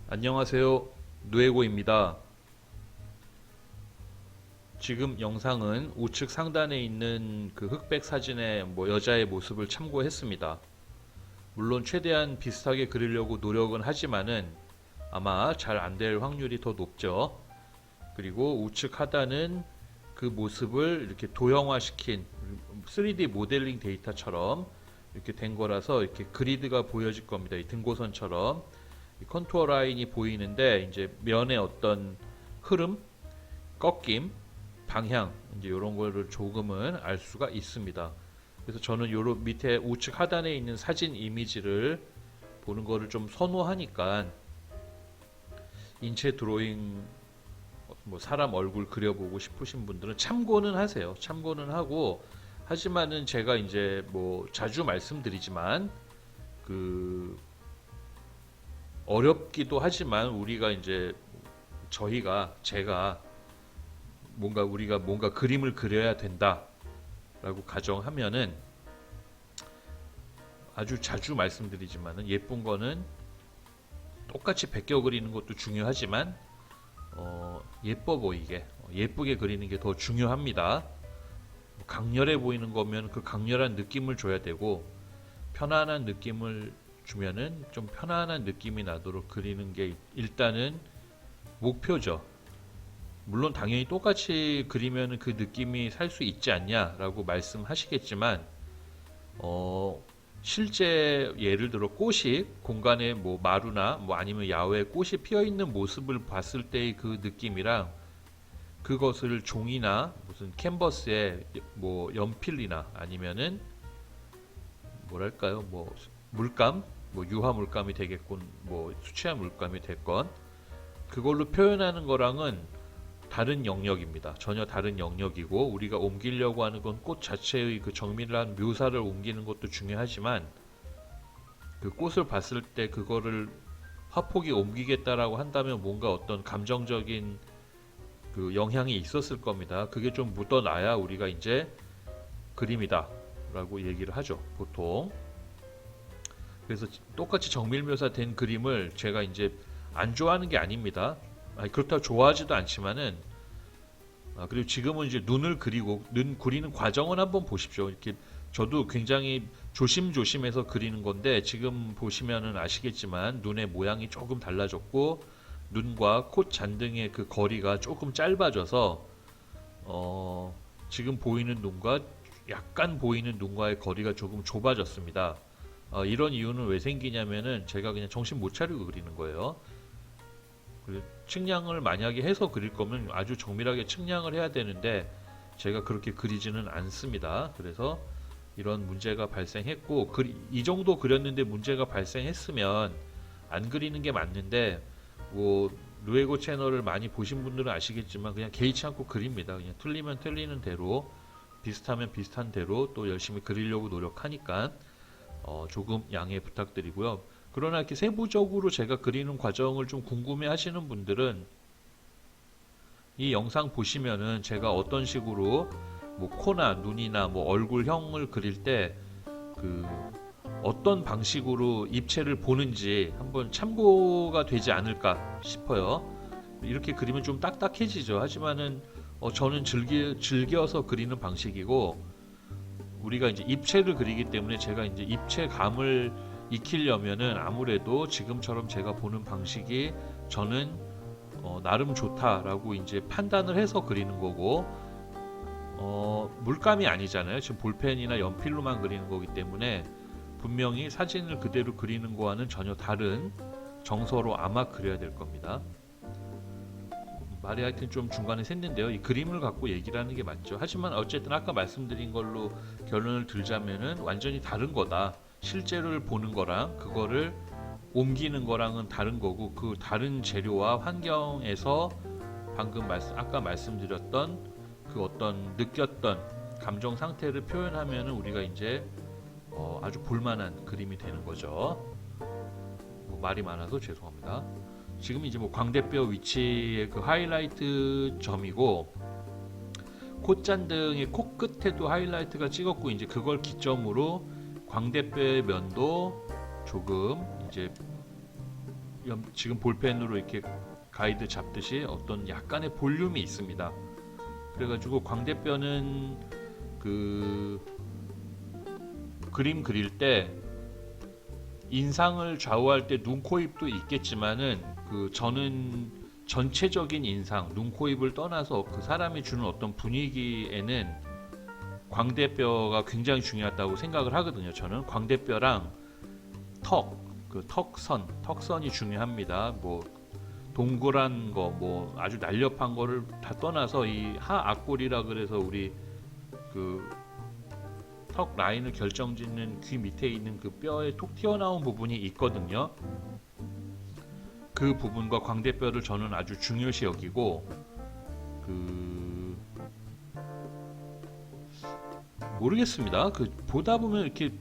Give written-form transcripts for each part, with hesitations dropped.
안녕하세요. 누에고입니다. 지금 영상은 우측 상단에 있는 그 흑백 사진의 여자의 모습을 참고했습니다. 물론 최대한 비슷하게 그리려고 노력은 하지만은 아마 잘 안 될 확률이 더 높죠. 그리고 우측 하단은 그 모습을 이렇게 도형화시킨 3D 모델링 데이터처럼 이렇게 된 거라서 이렇게 그리드가 보여질 겁니다. 이 등고선처럼 이 컨투어 라인이 보이는데 이제 면의 어떤 흐름, 꺾임, 방향 이제 이런 거를 조금은 알 수가 있습니다. 그래서 저는 요 밑에 우측 하단에 있는 사진 이미지를 보는 거를 좀 선호하니까 인체 드로잉 사람 얼굴 그려보고 싶으신 분들은 참고는 하세요. 참고는 하고 하지만은 제가 이제 자주 말씀드리지만 그 어렵기도 하지만 우리가 이제 제가 우리가 뭔가 그림을 그려야 된다라고 가정하면은 아주 자주 말씀드리지만은 예쁜 거는 똑같이 베껴 그리는 것도 중요하지만 예뻐 보이게 예쁘게 그리는 게 더 중요합니다. 강렬해 보이는 거면 그 강렬한 느낌을 줘야 되고 편안한 느낌을 주면은 좀 편안한 느낌이 나도록 그리는 게 일단은 목표죠. 물론 당연히 똑같이 그리면 그 느낌이 살 수 있지 않냐라고 말씀하시겠지만 실제 예를 들어 꽃이 공간에 마루나 아니면 야외에 꽃이 피어 있는 모습을 봤을 때의 그 느낌이랑 그것을 종이나 무슨 캔버스에 연필이나 아니면은 뭐랄까요 물감 유화 물감이 되겠건 수채화 물감이 됐건 그걸로 표현하는 거랑은 다른 영역입니다. 전혀 다른 영역이고 우리가 옮기려고 하는 건 꽃 자체의 그 정밀한 묘사를 옮기는 것도 중요하지만 그 꽃을 봤을 때 그거를 화폭이 옮기겠다라고 한다면 뭔가 어떤 감정적인 그 영향이 있었을 겁니다. 그게 좀 묻어나야 우리가 이제 그림이다 라고 얘기를 하죠. 보통. 그래서 똑같이 정밀 묘사된 그림을 제가 이제 안 좋아하는 게 아닙니다. 그렇다고 좋아하지도 않지만은 그리고 지금은 이제 눈을 그리고 눈 그리는 과정을 한번 보십시오. 이렇게 저도 굉장히 조심조심해서 그리는 건데 지금 보시면은 아시겠지만 눈의 모양이 조금 달라졌고 눈과 콧 잔등의 그 거리가 조금 짧아져서 지금 보이는 눈과 약간 보이는 눈과의 거리가 조금 좁아졌습니다. 이런 이유는 왜 생기냐면은 제가 그냥 정신 못 차리고 그리는 거예요. 측량을 만약에 해서 그릴 거면 아주 정밀하게 측량을 해야 되는데 제가 그렇게 그리지는 않습니다. 그래서 이런 문제가 발생했고 이 정도 그렸는데 문제가 발생했으면 안 그리는 게 맞는데 누에고 채널을 많이 보신 분들은 아시겠지만 그냥 개의치 않고 그립니다. 그냥 틀리면 틀리는 대로 비슷하면 비슷한 대로 또 열심히 그리려고 노력하니까 조금 양해 부탁드리고요. 그러나 이렇게 세부적으로 제가 그리는 과정을 좀 궁금해 하시는 분들은 이 영상 보시면은 제가 어떤 식으로 코나 눈이나 얼굴형을 그릴 때 그 어떤 방식으로 입체를 보는지 한번 참고가 되지 않을까 싶어요. 이렇게 그리면 좀 딱딱해지죠. 하지만은 저는 즐겨서 그리는 방식이고 우리가 이제 입체를 그리기 때문에 제가 이제 입체감을 익히려면은 아무래도 지금처럼 제가 보는 방식이 저는 나름 좋다라고 이제 판단을 해서 그리는 거고 물감이 아니잖아요. 지금 볼펜이나 연필로만 그리는 거기 때문에 분명히 사진을 그대로 그리는 거와는 전혀 다른 정서로 아마 그려야 될 겁니다. 말이 하여튼 좀 중간에 샜는데요. 이 그림을 갖고 얘기를 하는 게 맞죠. 하지만 어쨌든 아까 말씀드린 걸로 결론을 들자면은 완전히 다른 거다. 실제를 보는 거랑 그거를 옮기는 거랑은 다른 거고 그 다른 재료와 환경에서 방금 아까 말씀드렸던 그 어떤 느꼈던 감정 상태를 표현하면은 우리가 이제 아주 볼만한 그림이 되는 거죠. 말이 많아서 죄송합니다. 지금 이제 광대뼈 위치의 그 하이라이트 점이고 콧잔등의 코끝에도 하이라이트가 찍었고 이제 그걸 기점으로 광대뼈의 면도 조금 이제 지금 볼펜으로 이렇게 가이드 잡듯이 어떤 약간의 볼륨이 있습니다. 그래가지고 광대뼈는 그 그림 그릴 때 인상을 좌우할 때 눈, 코, 입도 있겠지만은 저는 전체적인 인상, 눈, 코, 입을 떠나서 그 사람이 주는 어떤 분위기에는 광대뼈가 굉장히 중요하다고 생각을 하거든요. 저는 광대뼈랑 턱선이 중요합니다. 뭐 동그란 거, 뭐 아주 날렵한 거를 다 떠나서 이 하악골이라 그래서 우리 그 턱 라인을 결정짓는 귀 밑에 있는 그 뼈에 톡 튀어나온 부분이 있거든요. 그 부분과 광대뼈를 저는 아주 중요시 여기고 모르겠습니다. 보다 보면 이렇게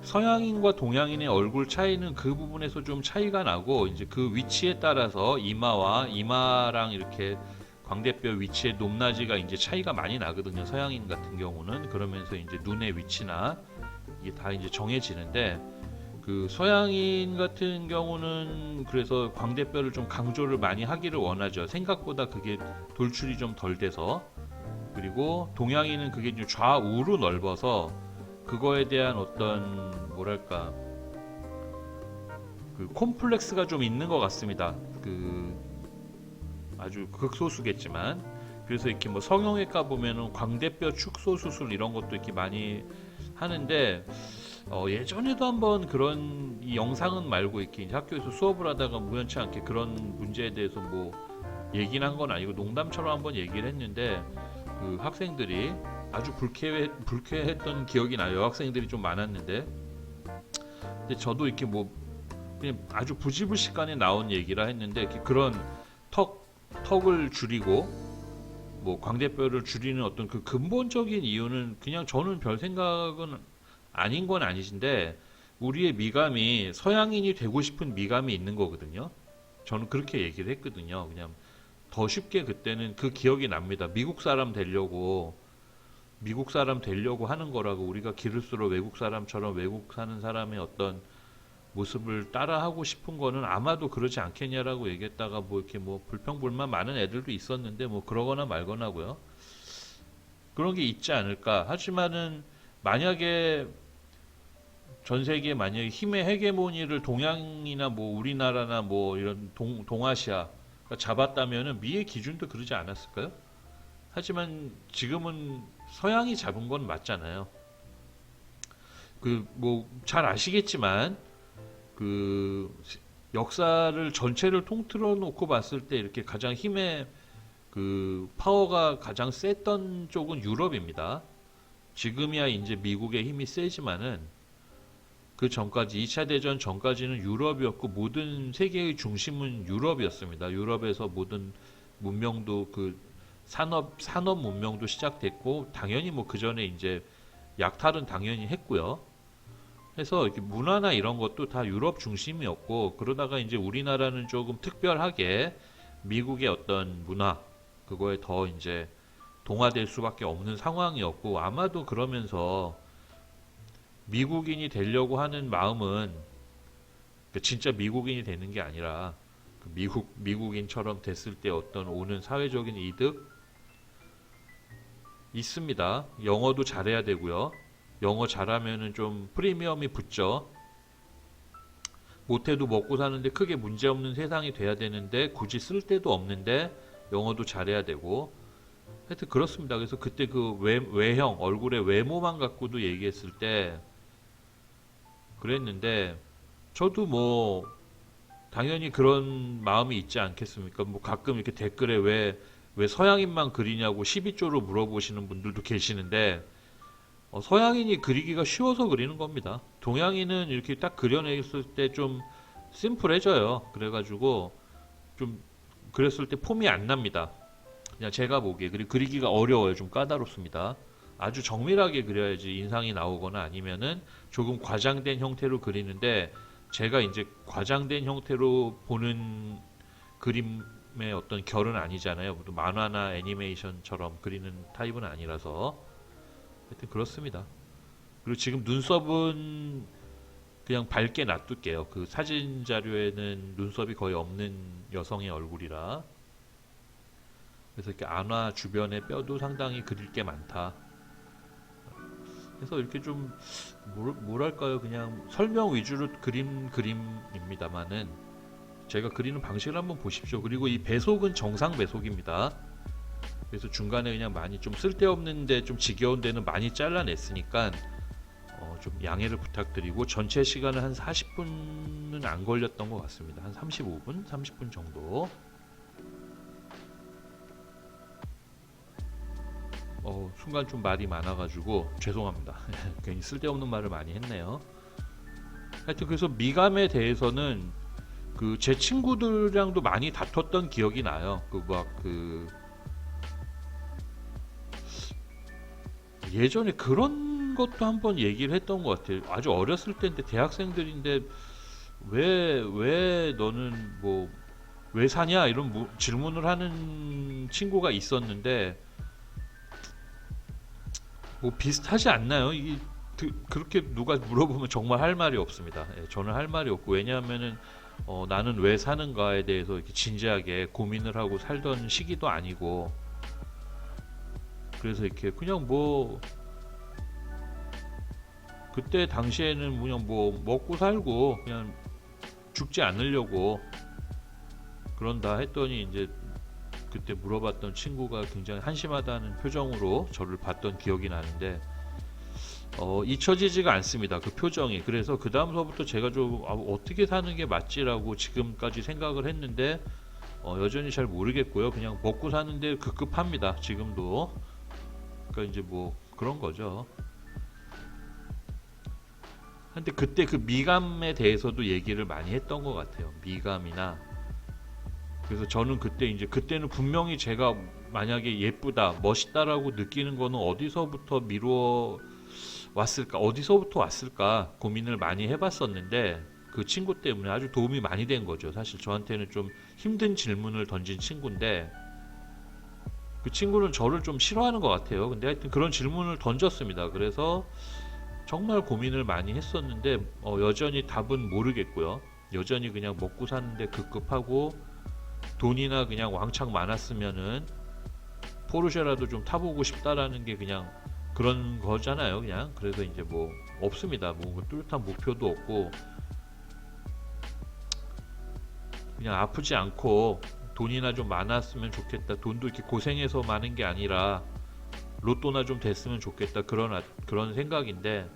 서양인과 동양인의 얼굴 차이는 그 부분에서 좀 차이가 나고 이제 그 위치에 따라서 이마랑 이렇게 광대뼈 위치의 높낮이가 이제 차이가 많이 나거든요. 서양인 같은 경우는 그러면서 이제 눈의 위치나 이게 다 이제 정해지는데 서양인 같은 경우는 그래서 광대뼈를 좀 강조를 많이 하기를 원하죠. 생각보다 그게 돌출이 좀 덜 돼서. 그리고 동양인은 그게 이제 좌우로 넓어서 그거에 대한 어떤 뭐랄까 콤플렉스가 좀 있는 것 같습니다. 아주 극소수겠지만 그래서 이렇게 뭐 성형외과 보면은 광대뼈 축소 수술 이런 것도 이렇게 많이 하는데 예전에도 한번 그런 이 영상은 말고 이렇게 이제 학교에서 수업을 하다가 우연치 않게 그런 문제에 대해서 뭐 얘기는 한 건 아니고 농담처럼 한번 얘기를 했는데 학생들이 아주 불쾌했던 기억이 나요. 여학생들이 좀 많았는데 근데 저도 이렇게 뭐 그냥 아주 부지불식간에 나온 얘기라 했는데 이렇게 그런 턱을 줄이고 뭐 광대뼈를 줄이는 어떤 그 근본적인 이유는 그냥 저는 별 생각은 아닌 건 아니신데 우리의 미감이 서양인이 되고 싶은 미감이 있는 거거든요. 저는 그렇게 얘기를 했거든요. 그냥 더 쉽게 그때는 그 기억이 납니다. 미국 사람 되려고 하는 거라고 우리가 기를수록 외국 사람처럼 외국 사는 사람의 어떤 모습을 따라하고 싶은 거는 아마도 그러지 않겠냐라고 얘기했다가 뭐 이렇게 뭐 불평불만 많은 애들도 있었는데 뭐 그러거나 말거나고요. 그런 게 있지 않을까. 하지만은 만약에 전 세계에 만약에 힘의 헤게모니를 동양이나 뭐 우리나라나 뭐 이런 동아시아가 잡았다면은 미의 기준도 그러지 않았을까요? 하지만 지금은 서양이 잡은 건 맞잖아요. 뭐 잘 아시겠지만 역사를 전체를 통틀어 놓고 봤을 때 이렇게 가장 힘의 파워가 가장 셌던 쪽은 유럽입니다. 지금이야 이제 미국의 힘이 세지만은 그 전까지 2차 대전 전까지는 유럽이었고 모든 세계의 중심은 유럽이었습니다. 유럽에서 모든 문명도 산업 문명도 시작됐고 당연히 뭐 그 전에 이제 약탈은 당연히 했고요. 해서 이렇게 문화나 이런 것도 다 유럽 중심이었고 그러다가 이제 우리나라는 조금 특별하게 미국의 어떤 문화 그거에 더 이제 동화될 수밖에 없는 상황이었고 아마도 그러면서 미국인이 되려고 하는 마음은 진짜 미국인이 되는 게 아니라 미국인처럼 됐을 때 어떤 오는 사회적인 이득 있습니다. 영어도 잘해야 되고요. 영어 잘하면은 좀 프리미엄이 붙죠. 못해도 먹고 사는데 크게 문제없는 세상이 돼야 되는데 굳이 쓸 데도 없는데 영어도 잘해야 되고 하여튼 그렇습니다. 그래서 그때 외형 얼굴의 외모만 갖고도 얘기했을 때 그랬는데 저도 뭐 당연히 그런 마음이 있지 않겠습니까? 뭐 가끔 이렇게 댓글에 왜 서양인만 그리냐고 12조로 물어보시는 분들도 계시는데 서양인이 그리기가 쉬워서 그리는 겁니다. 동양인은 이렇게 딱 그려냈을 때 좀 심플해져요. 그래가지고 좀 그랬을 때 폼이 안 납니다. 그냥 제가 보기에 그리고 그리기가 어려워요. 좀 까다롭습니다. 아주 정밀하게 그려야지 인상이 나오거나 아니면은 조금 과장된 형태로 그리는데 제가 이제 과장된 형태로 보는 그림의 어떤 결은 아니잖아요. 만화나 애니메이션처럼 그리는 타입은 아니라서 하여튼 그렇습니다. 그리고 지금 눈썹은 그냥 밝게 놔둘게요. 그 사진 자료에는 눈썹이 거의 없는 여성의 얼굴이라. 그래서 이렇게 안화 주변의 뼈도 상당히 그릴 게 많다. 그래서 이렇게 좀 뭐랄까요, 그냥 설명 위주로 그린 그림입니다만은 제가 그리는 방식을 한번 보십시오. 그리고 이 배속은 정상 배속입니다. 그래서 중간에 그냥 많이 좀 쓸데없는데 좀 지겨운 데는 많이 잘라냈으니까 좀 양해를 부탁드리고, 전체 시간은 한 40분은 안 걸렸던 것 같습니다. 한 35분, 30분 정도. 순간 좀 말이 많아가지고 죄송합니다. 괜히 쓸데없는 말을 많이 했네요. 하여튼 그래서 미감에 대해서는 그 제 친구들이랑도 많이 다퉜던 기억이 나요. 예전에 그런 것도 한번 얘기를 했던 것 같아요. 아주 어렸을 때인데, 대학생들인데 왜 너는 뭐 왜 사냐 이런 질문을 하는 친구가 있었는데, 뭐 비슷하지 않나요? 그렇게 누가 물어보면 정말 할 말이 없습니다. 예, 저는 할 말이 없고, 왜냐하면은 나는 왜 사는가에 대해서 이렇게 진지하게 고민을 하고 살던 시기도 아니고, 그래서 이렇게 그냥 뭐 그때 당시에는 그냥 뭐 먹고 살고 그냥 죽지 않으려고 그런다 했더니, 이제 그때 물어봤던 친구가 굉장히 한심하다는 표정으로 저를 봤던 기억이 나는데, 잊혀지지가 않습니다, 그 표정이. 그래서 그 다음서부터 제가 좀 어떻게 사는 게 맞지라고 지금까지 생각을 했는데, 여전히 잘 모르겠고요. 그냥 먹고 사는데 급급합니다, 지금도. 그러니까 이제 뭐 그런 거죠. 근데 그때 그 미감에 대해서도 얘기를 많이 했던 것 같아요. 미감이나. 그래서 저는 그때는 분명히 제가 만약에 예쁘다, 멋있다라고 느끼는 거는 어디서부터 미루어 왔을까, 어디서부터 왔을까 고민을 많이 해봤었는데, 그 친구 때문에 아주 도움이 많이 된 거죠. 사실 저한테는 좀 힘든 질문을 던진 친구인데, 그 친구는 저를 좀 싫어하는 것 같아요. 근데 하여튼 그런 질문을 던졌습니다. 그래서 정말 고민을 많이 했었는데, 여전히 답은 모르겠고요. 여전히 그냥 먹고 사는데 급급하고, 돈이나 그냥 왕창 많았으면은 포르쉐라도 좀 타보고 싶다라는 게 그냥 그런 거잖아요, 그냥. 그래서 이제 뭐 없습니다. 뭐 뚜렷한 목표도 없고, 그냥 아프지 않고 돈이나 좀 많았으면 좋겠다. 돈도 이렇게 고생해서 많은 게 아니라 로또나 좀 됐으면 좋겠다. 그런 생각인데,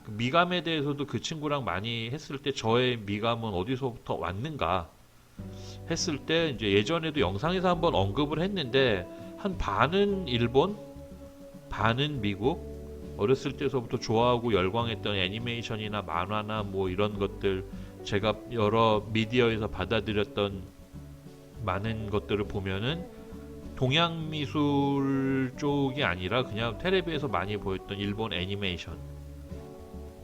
그 미감에 대해서도 그 친구랑 많이 했을 때 저의 미감은 어디서부터 왔는가 했을 때, 이제 예전에도 영상에서 한번 언급을 했는데, 한 반은 일본, 반은 미국. 어렸을 때서부터 좋아하고 열광했던 애니메이션이나 만화나 뭐 이런 것들, 제가 여러 미디어에서 받아들였던 많은 것들을 보면은 동양 미술 쪽이 아니라 그냥 텔레비에서 많이 보였던 일본 애니메이션,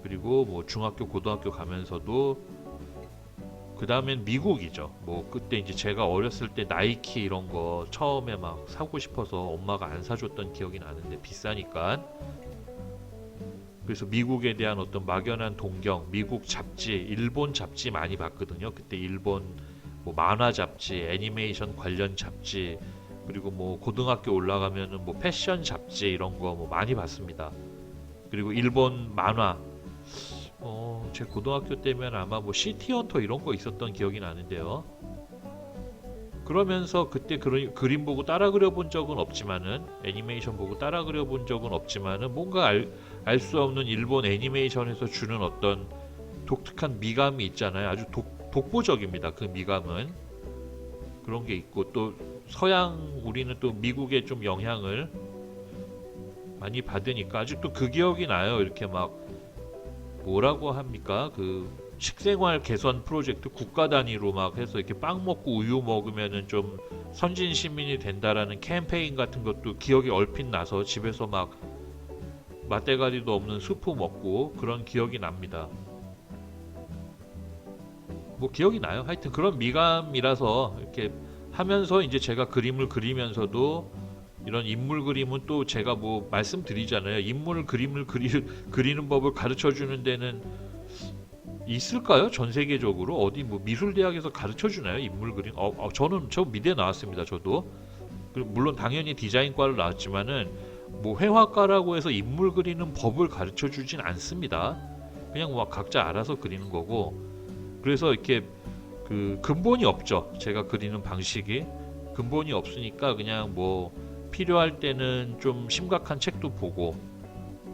그리고 뭐 중학교 고등학교 가면서도 그 다음엔 미국이죠. 뭐 그때 이제 제가 어렸을 때 나이키 이런 거 처음에 막 사고 싶어서 엄마가 안 사줬던 기억이 나는데, 비싸니까. 그래서 미국에 대한 어떤 막연한 동경, 미국 잡지, 일본 잡지 많이 봤거든요. 그때 일본 뭐 만화 잡지, 애니메이션 관련 잡지, 그리고 뭐 고등학교 올라가면은 뭐 패션 잡지 이런 거 뭐 많이 봤습니다. 그리고 일본 만화, 제 고등학교 때면 아마 뭐 시티헌터 이런 거 있었던 기억이 나는데요. 그러면서 그때 그림 보고 따라 그려본 적은 없지만은, 애니메이션 보고 따라 그려본 적은 없지만은, 뭔가 알 수 없는 일본 애니메이션에서 주는 어떤 독특한 미감이 있잖아요. 아주 독보적입니다, 그 미감은. 그런 게 있고, 또 우리는 또 미국의 좀 영향을 많이 받으니까 아직도 그 기억이 나요. 이렇게 막 뭐라고 합니까? 그 식생활 개선 프로젝트 국가 단위로 막 해서 이렇게 빵 먹고 우유 먹으면은 좀 선진 시민이 된다라는 캠페인 같은 것도 기억이 얼핏 나서 집에서 막 맛대가리도 없는 수프 먹고 그런 기억이 납니다. 뭐 기억이 나요. 하여튼 그런 미감이라서 이렇게 하면서 이제 제가 그림을 그리면서도, 이런 인물 그림은 또 제가 뭐 말씀드리잖아요. 인물 그림을 그리는 법을 가르쳐 주는 데는 있을까요? 전 세계적으로 어디 뭐 미술대학에서 가르쳐 주나요? 인물 그림? 저는 저 미대 나왔습니다. 저도. 물론 당연히 디자인과를 나왔지만은 뭐 회화과라고 해서 인물 그리는 법을 가르쳐 주진 않습니다. 그냥 뭐 각자 알아서 그리는 거고. 그래서 이렇게 그 근본이 없죠. 제가 그리는 방식이 근본이 없으니까 그냥 뭐 필요할 때는 좀 심각한 책도 보고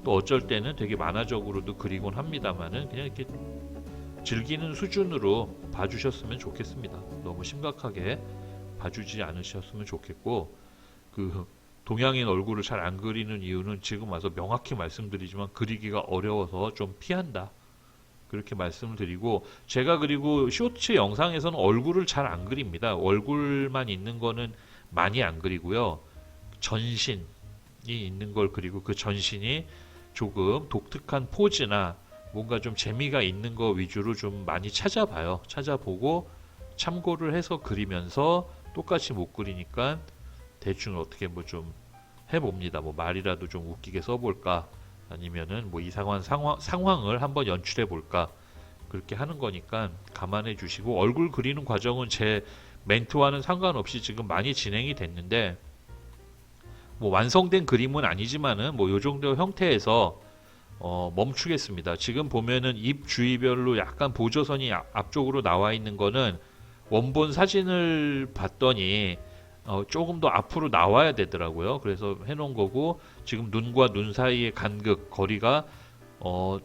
또 어쩔 때는 되게 만화적으로도 그리곤 합니다만은 그냥 이렇게 즐기는 수준으로 봐주셨으면 좋겠습니다. 너무 심각하게 봐주지 않으셨으면 좋겠고, 그 동양인 얼굴을 잘 안 그리는 이유는 지금 와서 명확히 말씀드리지만 그리기가 어려워서 좀 피한다. 그렇게 말씀을 드리고, 제가 그리고 쇼츠 영상에서는 얼굴을 잘 안 그립니다. 얼굴만 있는 거는 많이 안 그리고요. 전신이 있는 걸 그리고 그 전신이 조금 독특한 포즈나 뭔가 좀 재미가 있는 거 위주로 좀 많이 찾아봐요. 찾아보고 참고를 해서 그리면서 똑같이 못 그리니까 대충 어떻게 뭐 좀 해봅니다. 뭐 말이라도 좀 웃기게 써볼까 아니면은 뭐 이상한 상황을 한번 연출해 볼까 그렇게 하는 거니까 감안해 주시고, 얼굴 그리는 과정은 제 멘트와는 상관없이 지금 많이 진행이 됐는데 뭐 완성된 그림은 아니지만은 뭐 요 정도 형태에서 멈추겠습니다. 지금 보면은 입 주위별로 약간 보조선이 앞쪽으로 나와 있는 거는 원본 사진을 봤더니 조금 더 앞으로 나와야 되더라고요. 그래서 해놓은 거고, 지금 눈과 눈 사이의 간극 거리가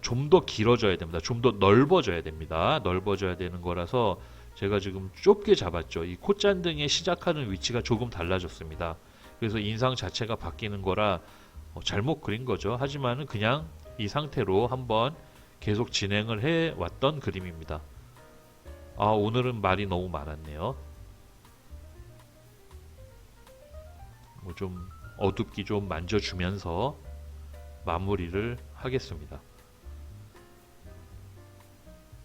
좀 더 길어져야 됩니다. 좀 더 넓어져야 됩니다. 넓어져야 되는 거라서 제가 지금 좁게 잡았죠. 이 콧잔등에 시작하는 위치가 조금 달라졌습니다. 그래서 인상 자체가 바뀌는 거라 잘못 그린 거죠. 하지만은 그냥 이 상태로 한번 계속 진행을 해 왔던 그림입니다. 오늘은 말이 너무 많았네요. 뭐 좀 어둡기 좀 만져주면서 마무리를 하겠습니다.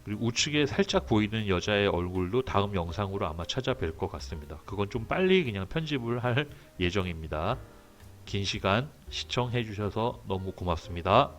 그리고 우측에 살짝 보이는 여자의 얼굴도 다음 영상으로 아마 찾아뵐 것 같습니다. 그건 좀 빨리 그냥 편집을 할 예정입니다. 긴 시간 시청해 주셔서 너무 고맙습니다.